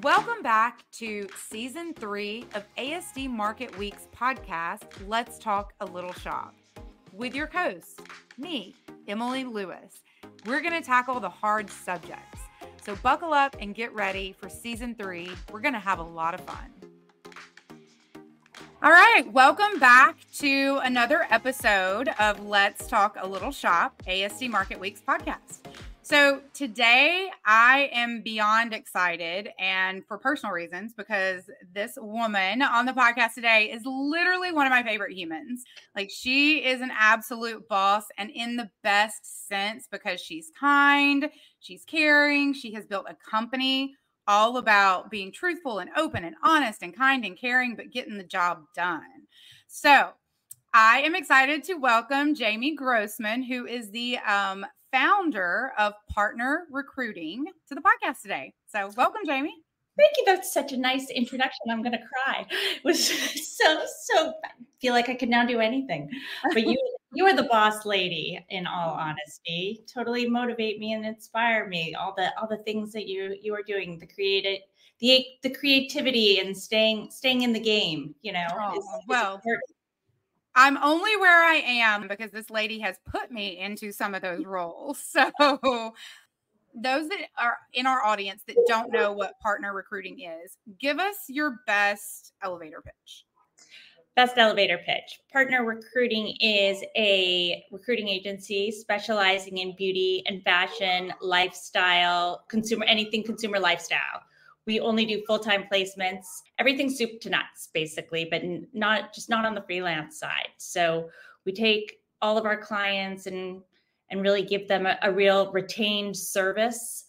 Welcome back to Season 3 of ASD Market Week's podcast, Let's Talk a Little Shop. With your host, me, Emilie Lewis. We're going to tackle the hard subjects. So buckle up and get ready for Season 3. We're going to have a lot of fun. All right, welcome back to another episode of Let's Talk a Little Shop, ASD Market Week's podcast. So today I am beyond excited, and for personal reasons, because this woman on the podcast today is literally one of my favorite humans. Like, she is an absolute boss, and in the best sense, because she's kind, she's caring, she has built a company all about being truthful and open and honest and kind and caring, but getting the job done. So I am excited to welcome Jamie Grossman, who is the founder of PRTNR Recruiting, to the podcast today. So welcome, Jamie. Thank you. That's such a nice introduction. I'm going to cry. It was so I feel like I could now do anything. But you are the boss lady, in all honesty. Totally motivate me and inspire me. All the things that you are doing, the creativity and staying in the game, is important. I'm only where I am because this lady has put me into some of those roles. So those that are in our audience that don't know what PRTNR Recruiting is, give us your best elevator pitch. Best elevator pitch. PRTNR Recruiting is a recruiting agency specializing in beauty and fashion, lifestyle, consumer lifestyle. We only do full-time placements, everything soup to nuts, basically, but not on the freelance side. So we take all of our clients and really give them a real retained service.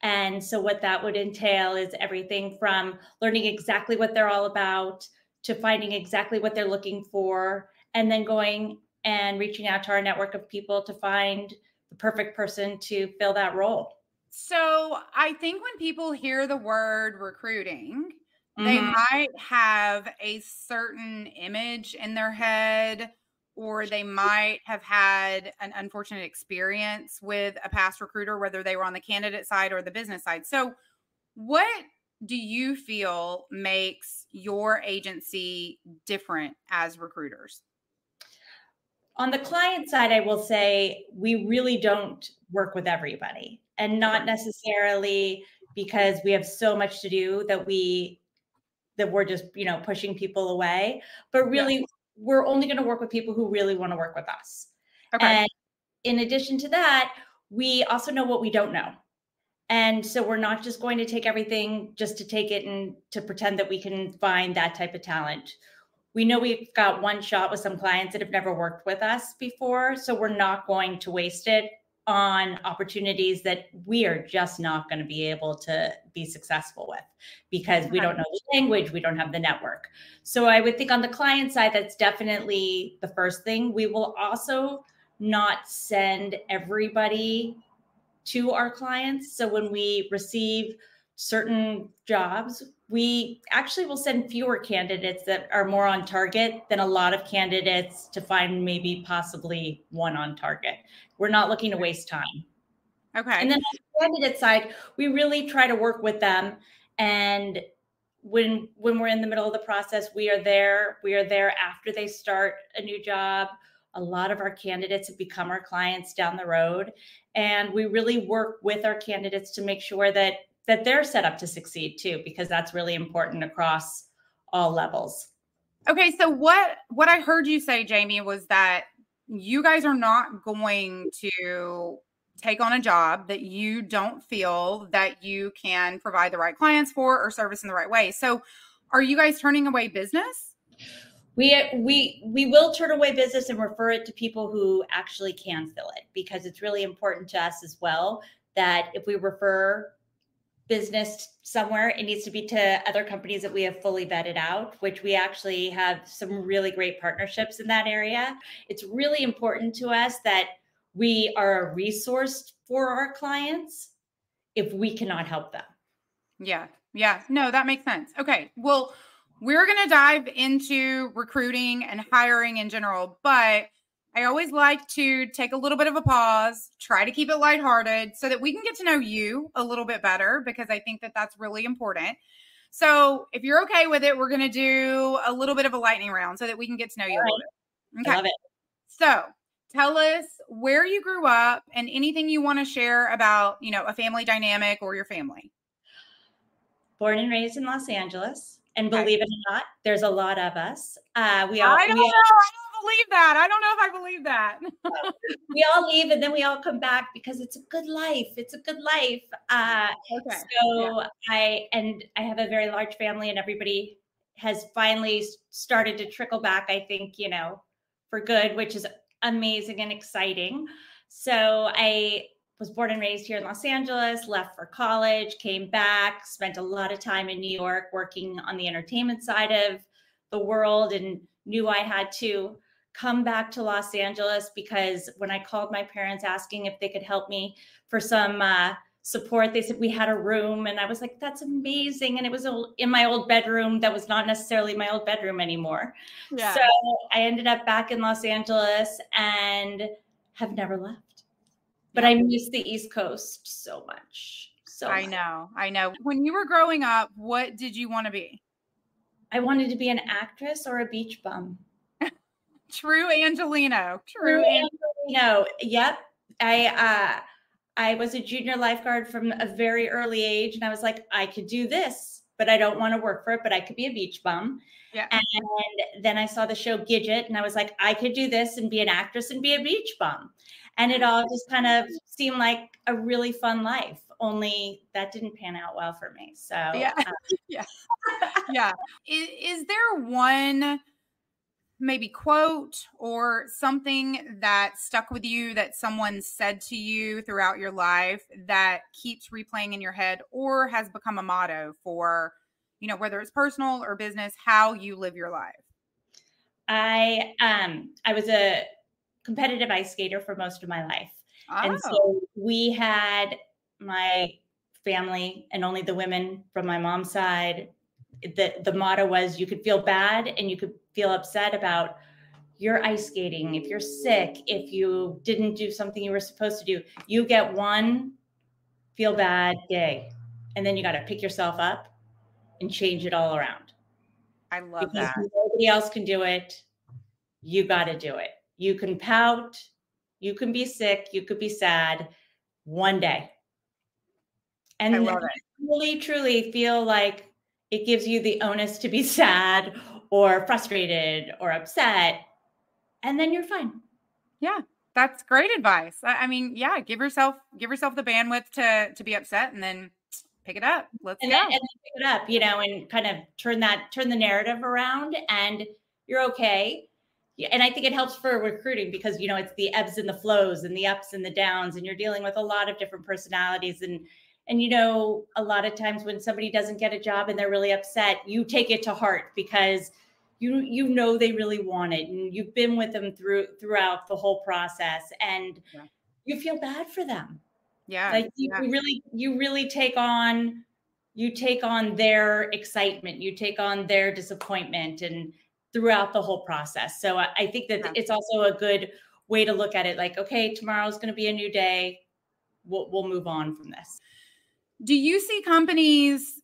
And so what that would entail is everything from learning exactly what they're all about to finding exactly what they're looking for, and then going and reaching out to our network of people to find the perfect person to fill that role. So I think when people hear the word recruiting, they might have a certain image in their head, or they might have had an unfortunate experience with a past recruiter, whether they were on the candidate side or the business side. So what do you feel makes your agency different as recruiters? On the client side, I will say we really don't work with everybody, and not necessarily because we have so much to do that we're just, pushing people away, but really we're only going to work with people who really want to work with us. Okay. And in addition to that, we also know what we don't know. And so we're not just going to take everything just to take it and to pretend that we can find that type of talent. We know we've got one shot with some clients that have never worked with us before, so we're not going to waste it on opportunities that we are just not going to be able to be successful with because we don't know the language, we don't have the network. So I would think on the client side, that's definitely the first thing. We will also not send everybody to our clients. So when we receive certain jobs, we actually will send fewer candidates that are more on target than a lot of candidates to find maybe possibly one on target. We're not looking to waste time. Okay. And then on the candidate side, we really try to work with them. And when we're in the middle of the process, we are there. We are there after they start a new job. A lot of our candidates have become our clients down the road. And we really work with our candidates to make sure that they're set up to succeed too, because that's really important across all levels. Okay. So what I heard you say, Jamie, was that you guys are not going to take on a job that you don't feel that you can provide the right clients for or service in the right way. So are you guys turning away business? We will turn away business and refer it to people who actually can fill it, because it's really important to us as well that if we refer business somewhere, it needs to be to other companies that we have fully vetted out, which we actually have some really great partnerships in that area. It's really important to us that we are a resource for our clients if we cannot help them. Yeah. No, that makes sense. Okay. Well, we're going to dive into recruiting and hiring in general, but I always like to take a little bit of a pause, try to keep it lighthearted so that we can get to know you a little bit better, because I think that that's really important. So if you're okay with it, we're going to do a little bit of a lightning round so that we can get to know you a little bit. Okay. I love it. So tell us where you grew up and anything you want to share about, a family dynamic or your family. Born and raised in Los Angeles. And Okay. believe it or not, there's a lot of us. I don't know. I don't believe that. I don't know if I believe that. We all leave and then we all come back because it's a good life. It's a good life. Okay. So yeah. I have a very large family, and everybody has finally started to trickle back, I think, for good, which is amazing and exciting. So I was born and raised here in Los Angeles, left for college, came back, spent a lot of time in New York working on the entertainment side of the world, and knew I had to come back to Los Angeles because when I called my parents asking if they could help me for some support, they said we had a room, and I was like, that's amazing. And it was in my old bedroom that was not necessarily my old bedroom anymore. Yeah. So I ended up back in Los Angeles and have never left. But I miss the East Coast so much. I know. When you were growing up, what did you want to be? I wanted to be an actress or a beach bum. True Angelino. Yep. I was a junior lifeguard from a very early age, and I was like, I could do this, but I don't want to work for it, but I could be a beach bum. Yeah. And then I saw the show Gidget, and I was like, I could do this and be an actress and be a beach bum. And it all just kind of seemed like a really fun life, only that didn't pan out well for me. So yeah. Yeah. Is there one maybe quote or something that stuck with you that someone said to you throughout your life that keeps replaying in your head or has become a motto for, whether it's personal or business, how you live your life? I was a competitive ice skater for most of my life. Oh. And so we had my family and only the women from my mom's side. The motto was you could feel bad and you could feel upset about your ice skating. If you're sick, if you didn't do something you were supposed to do, you get one feel bad day. And then you got to pick yourself up and change it all around. I love that. Nobody else can do it. You got to do it. You can pout. You can be sick. You could be sad one day. And I love it. Really, truly feel like it gives you the onus to be sad or frustrated or upset. And then you're fine. Yeah, that's great advice. I mean, yeah, give yourself the bandwidth to be upset and then pick it up. Let's go. And pick it up, and kind of turn the narrative around, and you're okay. And I think it helps for recruiting because, it's the ebbs and the flows and the ups and the downs, and you're dealing with a lot of different personalities. And a lot of times when somebody doesn't get a job and they're really upset, you take it to heart because they really want it, and you've been with them throughout the whole process, and you feel bad for them. Yeah. Like you really take on their excitement, you take on their disappointment, and throughout the whole process. So I think that it's also a good way to look at it. Like, okay, tomorrow's going to be a new day. We'll move on from this. Do you see companies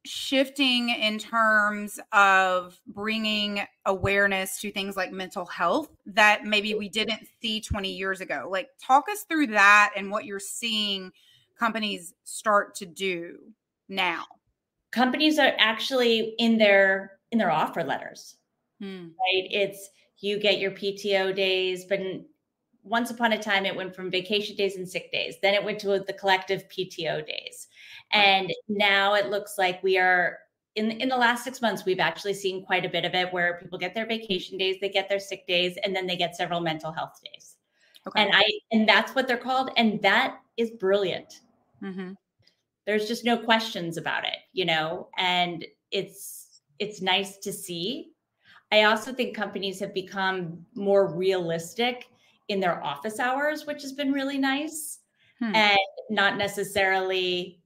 shifting in terms of bringing awareness to things like mental health that maybe we didn't see 20 years ago? Like, talk us through that and what you're seeing companies start to do now. Companies are actually in their offer letters, right? It's you get your PTO days, but once upon a time, it went from vacation days and sick days. Then it went to the collective PTO days. And now it looks like we are in the last 6 months, we've actually seen quite a bit of it where people get their vacation days, they get their sick days, and then they get several mental health days. Okay. And that's what they're called. And that is brilliant. Mm-hmm. There's just no questions about it, and it's nice to see. I also think companies have become more realistic in their office hours, which has been really nice, and not necessarily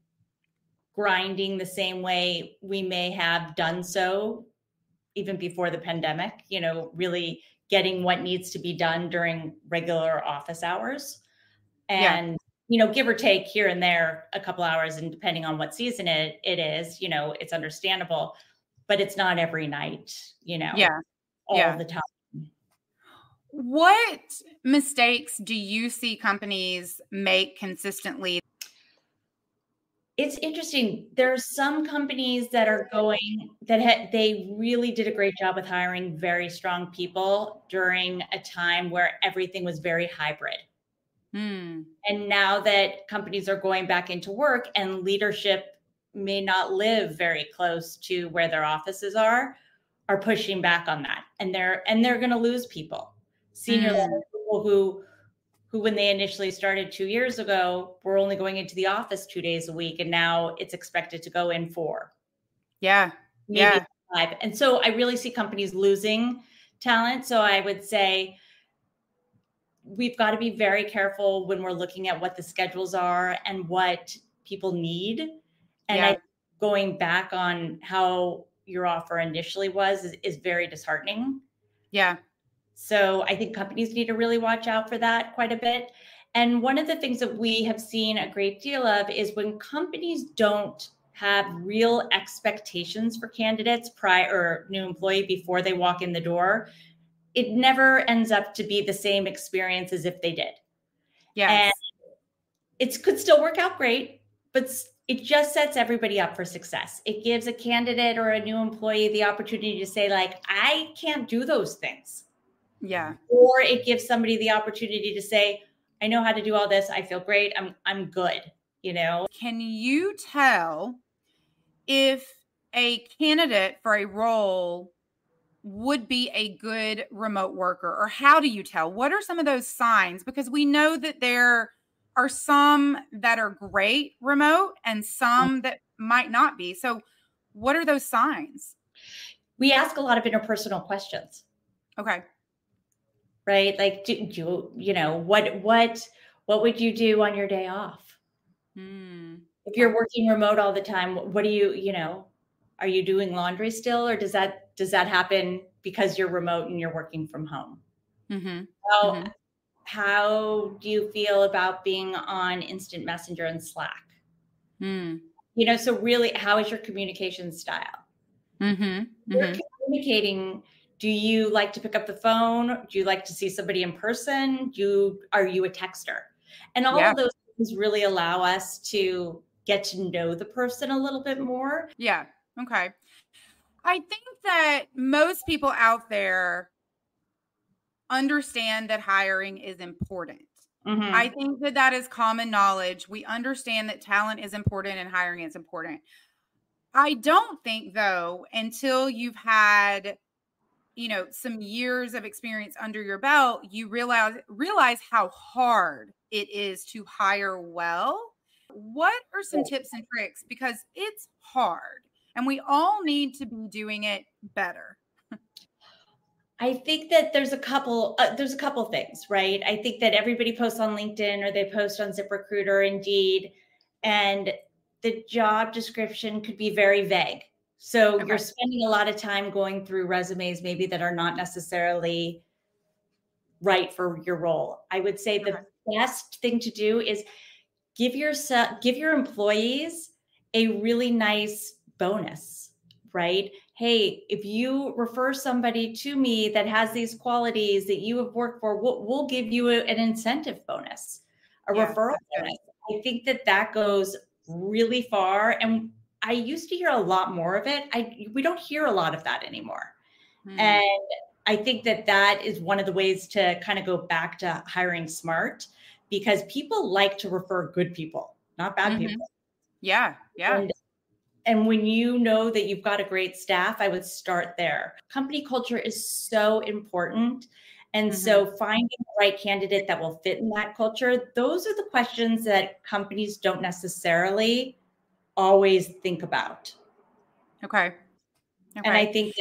grinding the same way we may have done so even before the pandemic, really getting what needs to be done during regular office hours. Yeah. And, give or take here and there a couple hours, and depending on what season it is, it's understandable, but it's not every night, Yeah. all Yeah. the time. What mistakes do you see companies make consistently? It's interesting. There's some companies that are they really did a great job with hiring very strong people during a time where everything was very hybrid. Hmm. And now that companies are going back into work and leadership may not live very close to where their offices are pushing back on that. And they're going to lose people. Senior level people who when they initially started 2 years ago were only going into the office 2 days a week, and now it's expected to go in 4. Yeah. Maybe Yeah. 5. And so I really see companies losing talent. So I would say we've got to be very careful when we're looking at what the schedules are and what people need. And going back on how your offer initially was is very disheartening. Yeah. So I think companies need to really watch out for that quite a bit. And one of the things that we have seen a great deal of is when companies don't have real expectations for candidates or new employee before they walk in the door, it never ends up to be the same experience as if they did. Yes. And it could still work out great, but it just sets everybody up for success. It gives a candidate or a new employee the opportunity to say, like, I can't do those things. Yeah. Or it gives somebody the opportunity to say, I know how to do all this. I feel great. I'm good. Can you tell if a candidate for a role would be a good remote worker, or how do you tell? What are some of those signs? Because we know that there are some that are great remote and some that might not be. So what are those signs? We ask a lot of interpersonal questions. Okay. Right? Like, what would you do on your day off? If you're working remote all the time, what do are you doing laundry still, or does that happen because you're remote and you're working from home? How do you feel about being on instant messenger and Slack? So really, how is your communication style? You're communicating. Do you like to pick up the phone? Do you like to see somebody in person? Are you a texter? And all of those things really allow us to get to know the person a little bit more. Yeah. Okay. I think that most people out there understand that hiring is important. I think that that is common knowledge. We understand that talent is important and hiring is important. I don't think, though, until you've had, some years of experience under your belt, you realize how hard it is to hire well. What are some tips and tricks? Because it's hard and we all need to be doing it better. I think that there's a couple things, right? I think that everybody posts on LinkedIn or they post on ZipRecruiter, Indeed, and the job description could be very vague. So you're spending a lot of time going through resumes maybe that are not necessarily right for your role. I would say the best thing to do is give your employees a really nice bonus, right? Hey, if you refer somebody to me that has these qualities that you have worked for, we'll give you an incentive bonus, a referral bonus. I think that goes really far. And I used to hear a lot more of it. We don't hear a lot of that anymore. And I think that is one of the ways to kind of go back to hiring smart, because people like to refer good people, not bad people. Yeah. Yeah. And when you know that you've got a great staff, I would start there. Company culture is so important. And so finding the right candidate that will fit in that culture, those are the questions that companies don't necessarily always think about. Okay. And I think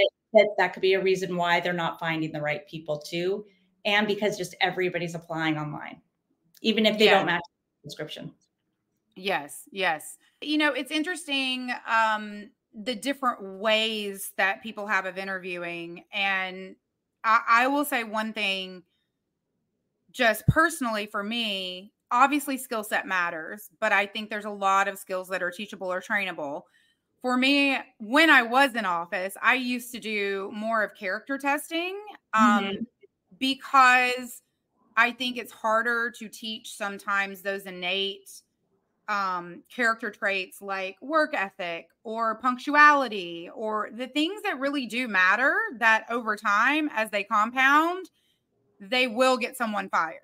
that could be a reason why they're not finding the right people too. And because just everybody's applying online, even if they don't match the description. Yes. Yes. It's interesting, the different ways that people have of interviewing. And I will say one thing just personally for me. Obviously, skill set matters, but I think there's a lot of skills that are teachable or trainable. For me, when I was in office, I used to do more of character testing because I think it's harder to teach sometimes those innate character traits like work ethic or punctuality or the things that really do matter that over time, as they compound, they will get someone fired.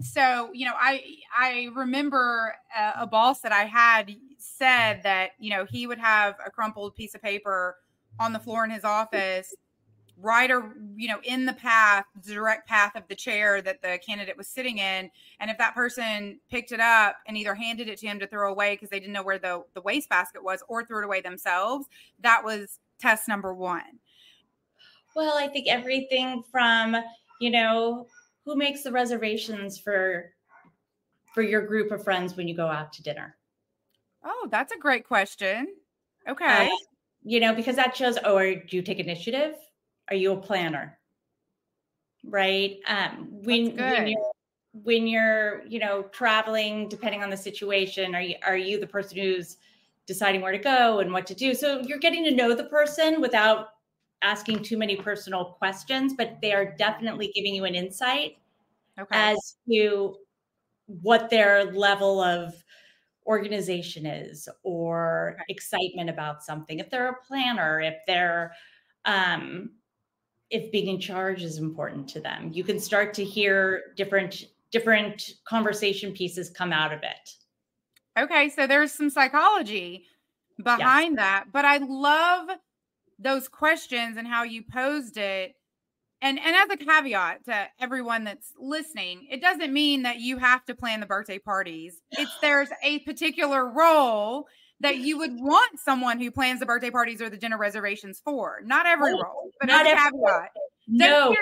So, I remember a boss that I had said that, he would have a crumpled piece of paper on the floor in his office, right, or, in the direct path of the chair that the candidate was sitting in. And if that person picked it up and either handed it to him to throw away because they didn't know where the wastebasket was, or threw it away themselves, that was test number one. Well, I think everything from, who makes the reservations for your group of friends when you go out to dinner? Oh, that's a great question. Okay. Because that shows, do you take initiative? Are you a planner? Right? When you're traveling, depending on the situation, are you the person who's deciding where to go and what to do? So you're getting to know the person without asking too many personal questions, but they are definitely giving you an insight as to what their level of organization is or excitement about something. If they're a planner, if they're if being in charge is important to them, you can start to hear different conversation pieces come out of it. Okay, so there's some psychology behind that, but I love those questions and how you posed it. And as a caveat to everyone that's listening, it doesn't mean that you have to plan the birthday parties. There's a particular role that you would want someone who plans the birthday parties or the dinner reservations for. Not every role, but as a caveat. No,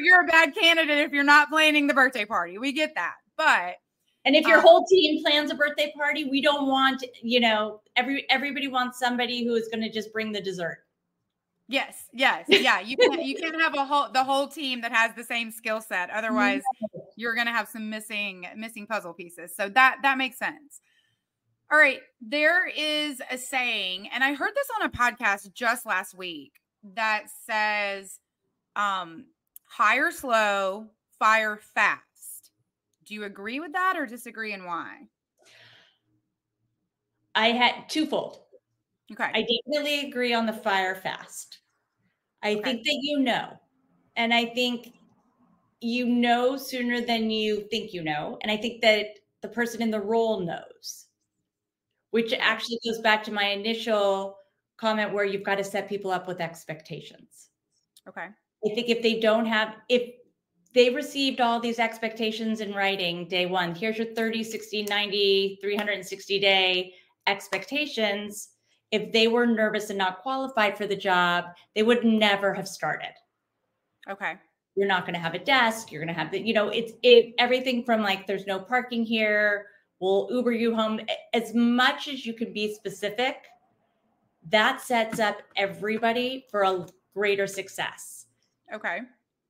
you're a bad candidate if you're not planning the birthday party. We get that. But and if your whole team plans a birthday party, we don't want, everybody wants somebody who is going to just bring the dessert. Yes. Yeah. You can't have the whole team that has the same skill set. Otherwise, you're going to have some missing puzzle pieces. So that makes sense. All right. There is a saying, and I heard this on a podcast just last week, that says, hire slow, fire fast. Do you agree with that or disagree, and why? I had twofold. Okay. I definitely agree on the fire fast. I think that and I think sooner than you think and I think that the person in the role knows, which actually goes back to my initial comment where you've got to set people up with expectations. Okay. I think if they received all these expectations in writing day one, here's your 30, 60, 90, 360 day expectations. If they were nervous and not qualified for the job, they would never have started. Okay. You're not going to have a desk. You're going to have everything from like, there's no parking here. We'll Uber you home. As much as you can be specific, that sets up everybody for a greater success. Okay.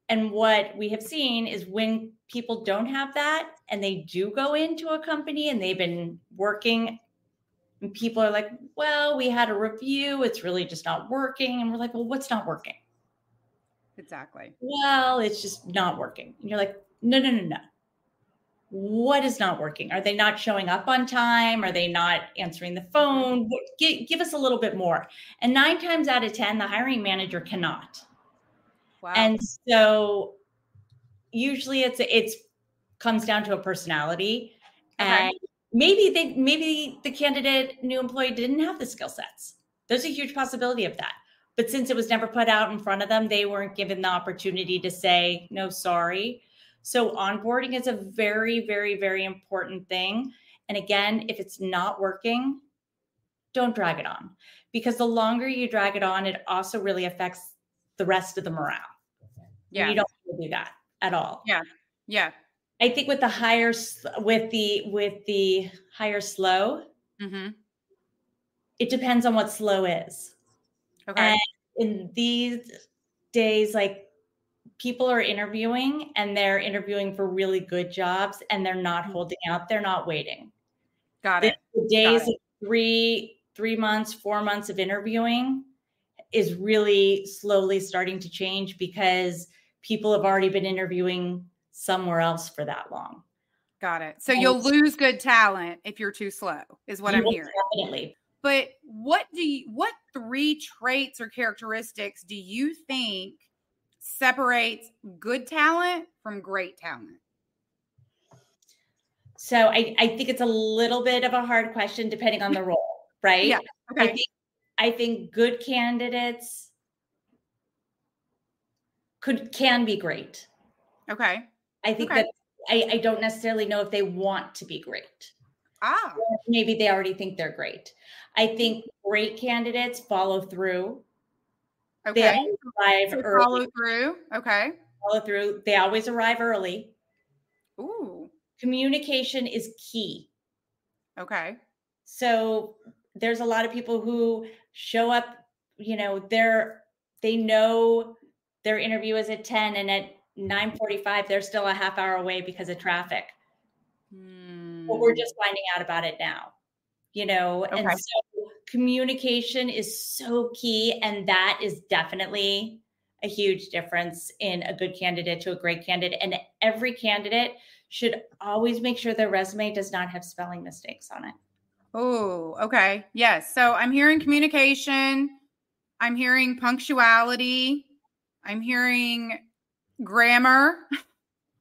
And what we have seen is when people don't have that and they do go into a company and they've been working, and people are like, well, we had a review. It's really just not working. And we're like, well, what's not working? Exactly. Well, it's just not working. And you're like, no. What is not working? Are they not showing up on time? Are they not answering the phone? Give us a little bit more. And 9 times out of 10, the hiring manager cannot. Wow. And so usually it's comes down to a personality. Okay. And maybe the candidate, new employee didn't have the skill sets. There's a huge possibility of that. But since it was never put out in front of them, they weren't given the opportunity to say, no, sorry. So onboarding is a very, very, very important thing. And again, if it's not working, don't drag it on, because the longer you drag it on, it also really affects the rest of the morale. Yeah. You don't want to do that at all. Yeah. Yeah. I think with the higher slow, it depends on what slow is. Okay. And in these days, like people are interviewing and they're interviewing for really good jobs and they're not holding out. They're not waiting. Got it. The days of 3 months, 4 months of interviewing is really slowly starting to change because people have already been interviewing somewhere else for that long. Got it. So you'll lose good talent if you're too slow, is what I'm hearing. Definitely. But what 3 traits or characteristics do you think separates good talent from great talent? So I think it's a little bit of a hard question depending on the role, right? Yeah. Okay. I think good candidates can be great. Okay. I think that I don't necessarily know if they want to be great. Or maybe they already think they're great. I think great candidates follow through. Okay. They always arrive early. Follow through. Okay. Follow through. They always arrive early. Ooh. Communication is key. Okay. So there's a lot of people who show up, you know, they know their interview is at 10 and at 9:45 they're still a half hour away because of traffic. But we're just finding out about it now, you know. And so communication is so key, and that is definitely a huge difference in a good candidate to a great candidate. And every candidate should always make sure their resume does not have spelling mistakes on it. Oh, okay. Yes. So I'm hearing communication. I'm hearing punctuality. I'm hearing grammar.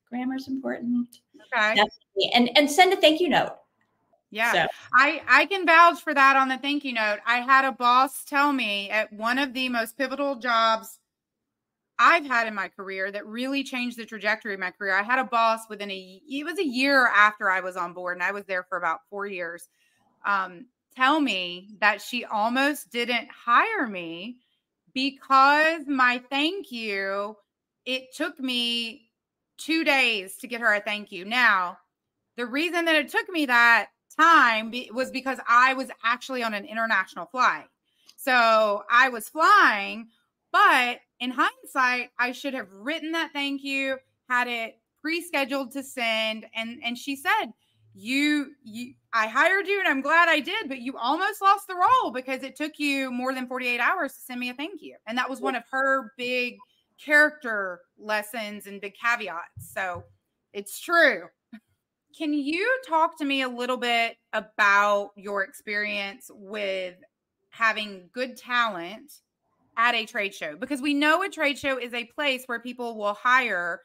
Grammar's important. Okay. Definitely. And send a thank you note. Yeah. So. I can vouch for that on the thank you note. I had a boss tell me at one of the most pivotal jobs I've had in my career that really changed the trajectory of my career. I had a boss it was a year after I was on board, and I was there for about 4 years. Tell me that she almost didn't hire me because my thank you, it took me 2 days to get her a thank you. Now, the reason that it took me that time was because I was actually on an international flight. So I was flying, but in hindsight, I should have written that thank you, had it pre-scheduled to send. And she said, I hired you and I'm glad I did, but you almost lost the role because it took you more than 48 hours to send me a thank you. And that was one of her big character lessons and big caveats. So it's true. Can you talk to me a little bit about your experience with having good talent at a trade show? Because we know a trade show is a place where people will hire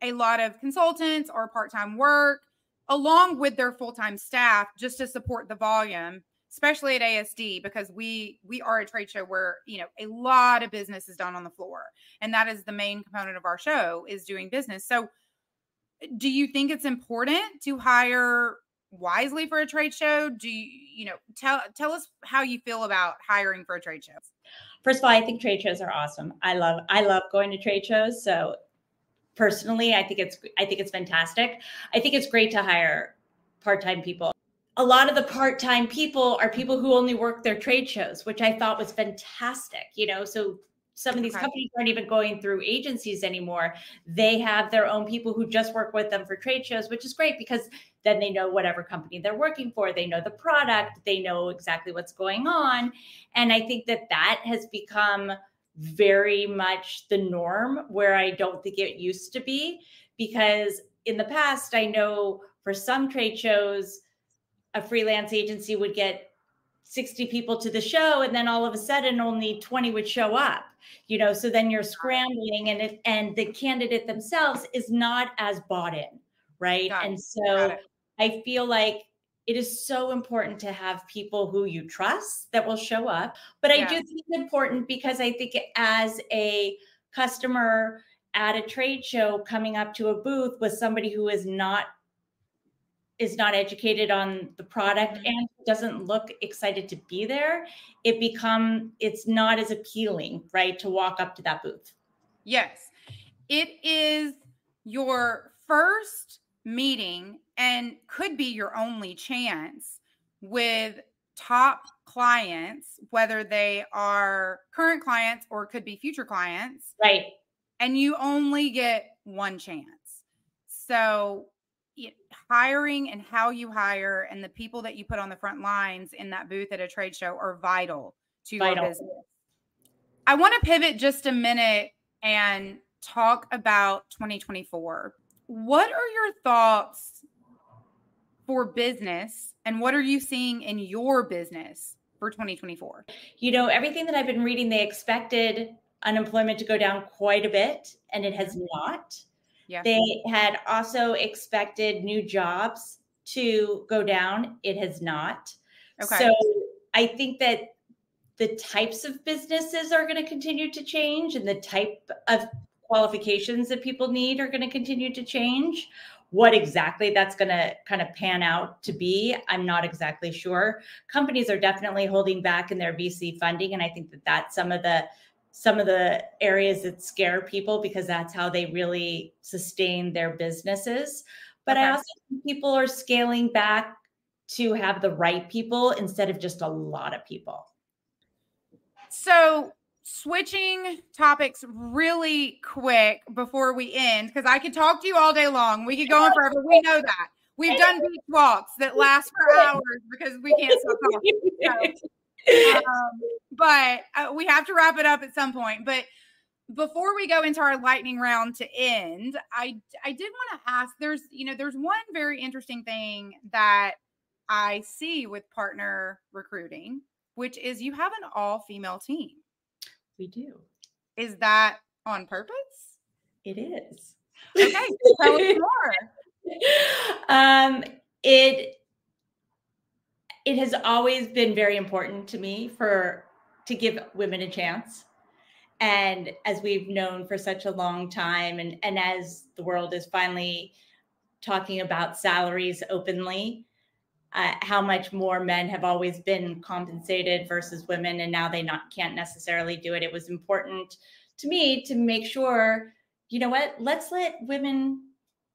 a lot of consultants or part-time work along with their full-time staff just to support the volume, especially at ASD, because we are a trade show where, you know, a lot of business is done on the floor. And that is the main component of our show, is doing business. So do you think it's important to hire wisely for a trade show? Do you know, tell us how you feel about hiring for a trade show. First of all, I think trade shows are awesome. I love going to trade shows. So personally, I think it's fantastic. I think it's great to hire part-time people. A lot of the part-time people are people who only work their trade shows, which I thought was fantastic. You know, so some of these companies aren't even going through agencies anymore. They have their own people who just work with them for trade shows, which is great because then they know whatever company they're working for. They know the product. They know exactly what's going on. And I think that has become very much the norm, where I don't think it used to be, because in the past, I know for some trade shows, a freelance agency would get 60 people to the show, and then all of a sudden only 20 would show up, you know, so then you're scrambling, and the candidate themselves is not as bought in, right? And so I feel like it is so important to have people who you trust that will show up. But I do think it's important because I think as a customer at a trade show, coming up to a booth with somebody who is not educated on the product and doesn't look excited to be there, it's not as appealing, right, to walk up to that booth. Yes. It is your first meeting and could be your only chance with top clients, whether they are current clients or could be future clients. Right. and you only get one chance. So hiring and how you hire and the people that you put on the front lines in that booth at a trade show are vital to your business. I want to pivot just a minute and talk about 2024. What are your thoughts for business, and what are you seeing in your business for 2024? Everything that I've been reading, they expected unemployment to go down quite a bit, and it has not. Yeah. They had also expected new jobs to go down. It has not. Okay. So I think that the types of businesses are going to continue to change, and the type of qualifications that people need are going to continue to change. What exactly that's going to kind of pan out to be, I'm not exactly sure. Companies are definitely holding back in their VC funding, and I think that that's some of the areas that scare people, because that's how they really sustain their businesses. But I also think people are scaling back to have the right people instead of just a lot of people. So switching topics really quick before we end, because I could talk to you all day long. We could go on forever. We know that. We've done beach walks that last for hours because we can't stop talking. So, but we have to wrap it up at some point. But before we go into our lightning round to end, I did want to ask, there's one very interesting thing that I see with partner recruiting, which is you have an all-female team. We do. Is that on purpose? It is. Okay, tell us more. It has always been very important to me to give women a chance. And as we've known for such a long time, and as the world is finally talking about salaries openly, how much more men have always been compensated versus women, and now they can't necessarily do it. It was important to me to make sure, let's let women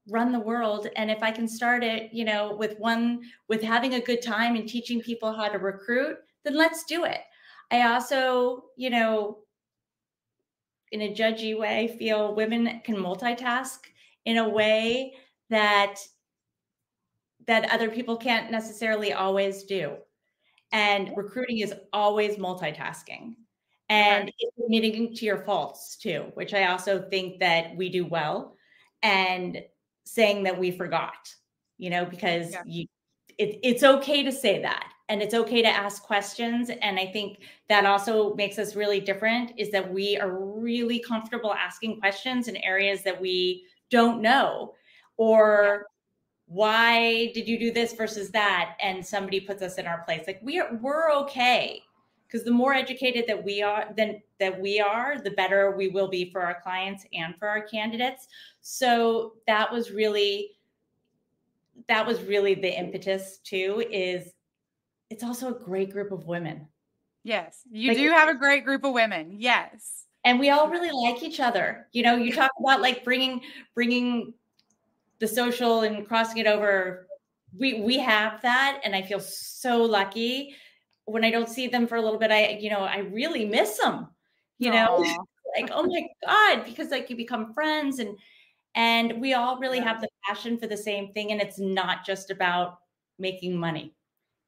run the world. And if I can start it, with having a good time and teaching people how to recruit, then let's do it. I also, in a judgy way, feel women can multitask in a way that other people can't necessarily always do. And recruiting is always multitasking. And it's admitting to your faults too, which I also think that we do well, and saying that we forgot, because it's okay to say that, and it's okay to ask questions. And I think that also makes us really different, is that we are really comfortable asking questions in areas that we don't know, or why did you do this versus that? And somebody puts us in our place. Like we're okay, because the more educated that we are, the better we will be for our clients and for our candidates. So that was really the impetus too, is it's also a great group of women. Yes, you do have a great group of women. Yes. And we all really like each other. You talk about like bringing the social and crossing it over. We have that. And I feel so lucky when I don't see them for a little bit. I really miss them, like, oh my God, because like you become friends, and we all really have the passion for the same thing. And it's not just about making money,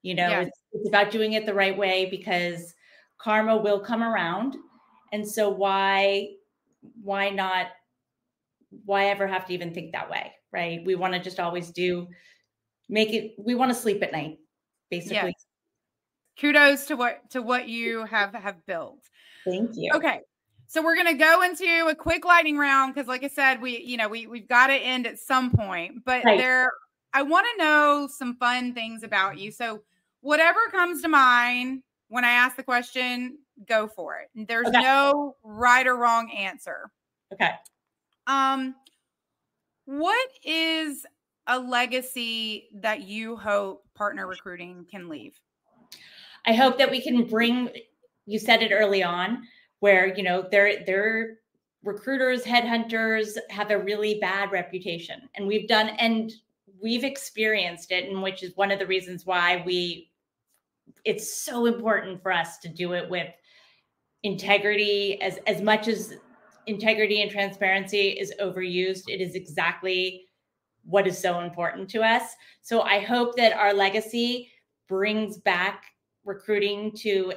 it's about doing it the right way, because karma will come around. And so why ever have to even think that way? Right. We want to just always we want to sleep at night, basically. Yes. Kudos to what you have built. Thank you. Okay. So we're going to go into a quick lightning round, because like I said, we've got to end at some point, but I want to know some fun things about you. So whatever comes to mind when I ask the question, go for it. There's no right or wrong answer. Okay. What is a legacy that you hope partner recruiting can leave? I hope that we can you said it early on, where, their recruiters, headhunters have a really bad reputation, and we've experienced it, and which is one of the reasons why it's so important for us to do it with integrity as much as integrity and transparency is overused. It is exactly what is so important to us. So I hope that our legacy brings back recruiting to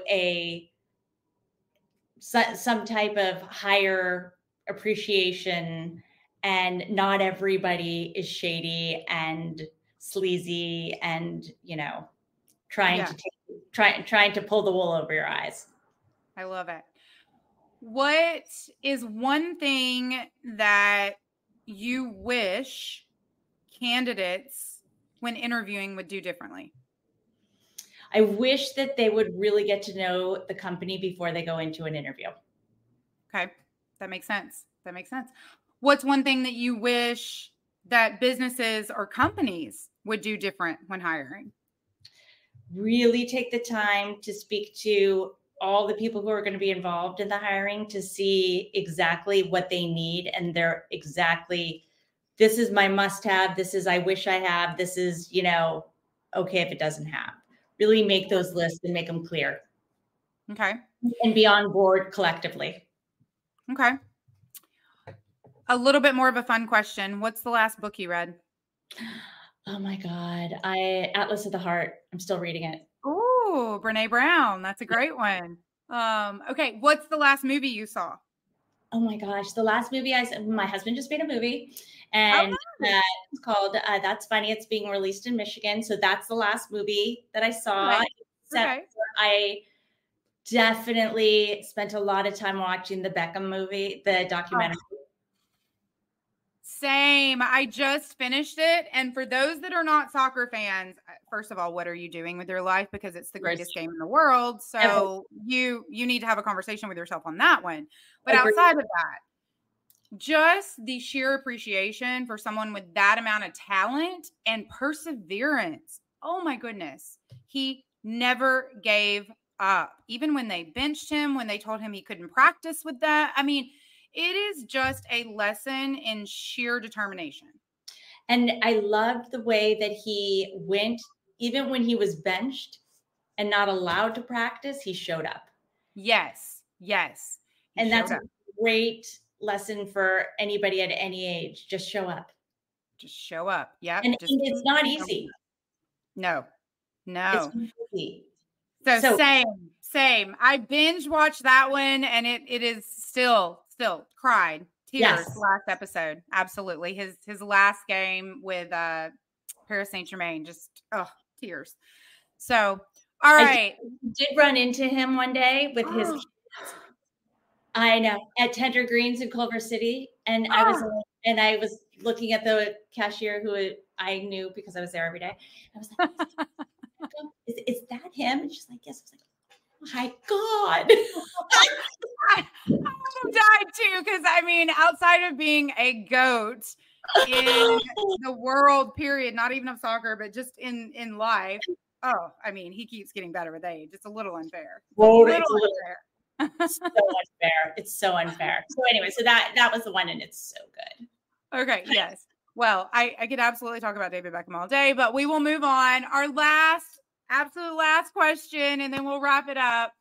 some type of higher appreciation, and not everybody is shady and sleazy and, trying to pull the wool over your eyes. I love it. What is one thing that you wish candidates when interviewing would do differently? I wish that they would really get to know the company before they go into an interview. Okay. That makes sense. What's one thing that you wish that businesses or companies would do different when hiring? Really take the time to speak to all the people who are going to be involved in the hiring to see exactly what they need. And they're exactly, this is my must have. This is, I wish I have. This is, okay if it doesn't have. Really make those lists and make them clear. Okay. And be on board collectively. Okay. A little bit more of a fun question. What's the last book you read? Oh my God. Atlas of the Heart. I'm still reading it. Ooh, Brene Brown. That's a great one. Okay. What's the last movie you saw? Oh my gosh. The last movie my husband just made a movie, and it's called That's Funny. It's being released in Michigan. So that's the last movie that I saw. Okay. I definitely spent a lot of time watching the Beckham movie, the documentary. Same. I just finished it. And for those that are not soccer fans, first of all, what are you doing with your life? Because it's the greatest game in the world. So you need to have a conversation with yourself on that one. But outside of that, just the sheer appreciation for someone with that amount of talent and perseverance. Oh my goodness. He never gave up. Even when they benched him, when they told him he couldn't practice with that. I mean, it is just a lesson in sheer determination. And I loved the way that he went, even when he was benched and not allowed to practice, he showed up. Yes. And that's a great lesson for anybody at any age. Just show up. Yeah. And it's not easy. No. It's not easy. So same. I binge watched that one, and it is still cried tears. Last episode. Absolutely. His last game with Paris Saint-Germain, just tears. So all right. I did run into him one day with his kids. I know, at Tender Greens in Culver City. And I was looking at the cashier who I knew because I was there every day. I was like, is that him? And she's like, yes. I was like, oh my God. I died too, because I mean, outside of being a goat in the world, period, not even of soccer, but just in life. Oh, I mean, he keeps getting better with age. It's a little unfair. It's so unfair. It's so unfair. So anyway, so that was the one, and it's so good. Okay. Yes. Well, I could absolutely talk about David Beckham all day, but we will move on. Our absolute last question, and then we'll wrap it up.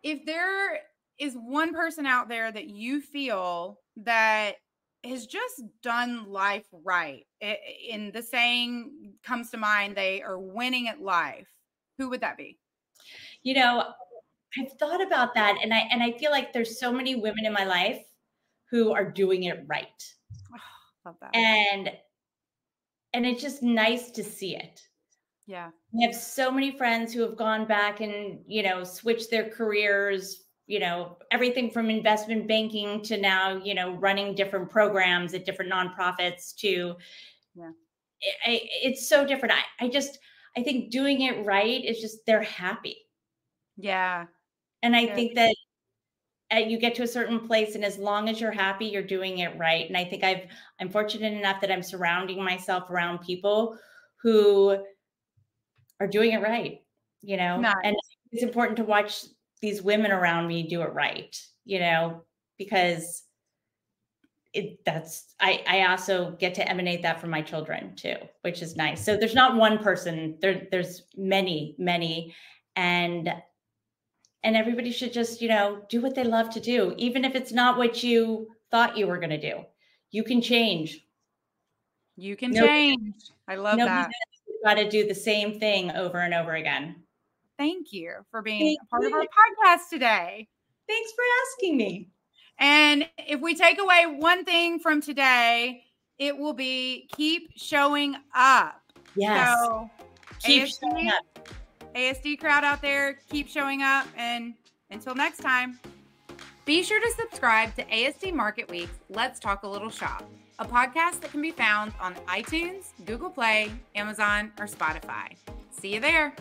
If there is one person out there that you feel that has just done life right, in the saying comes to mind, they are winning at life, who would that be? I've thought about that, and I feel like there's so many women in my life who are doing it right. Love that. And it's just nice to see it. Yeah. We have so many friends who have gone back and, switched their careers, everything from investment banking to now, running different programs at different nonprofits to, it's so different. I think doing it right is just, they're happy. Yeah. And I think that you get to a certain place, and as long as you're happy, you're doing it right. And I think I'm fortunate enough that I'm surrounding myself around people who are doing it right, Nice. And it's important to watch these women around me do it right, because I also get to emanate that from my children too, which is nice. So there's not one person, there's many, and And everybody should just, do what they love to do, even if it's not what you thought you were going to do. You can change. You can Nobody, change. I love nobody that. says you've got to do the same thing over and over again. Thank you for being Thank a part of our you. podcast today. Thanks for asking me. And if we take away one thing from today, it will be keep showing up. Yes. So Keep ASD, showing up. ASD crowd out there, keep showing up. And until next time, be sure to subscribe to ASD Market Week's Let's Talk a Little Shop, a podcast that can be found on iTunes, Google Play, Amazon, or Spotify. See you there.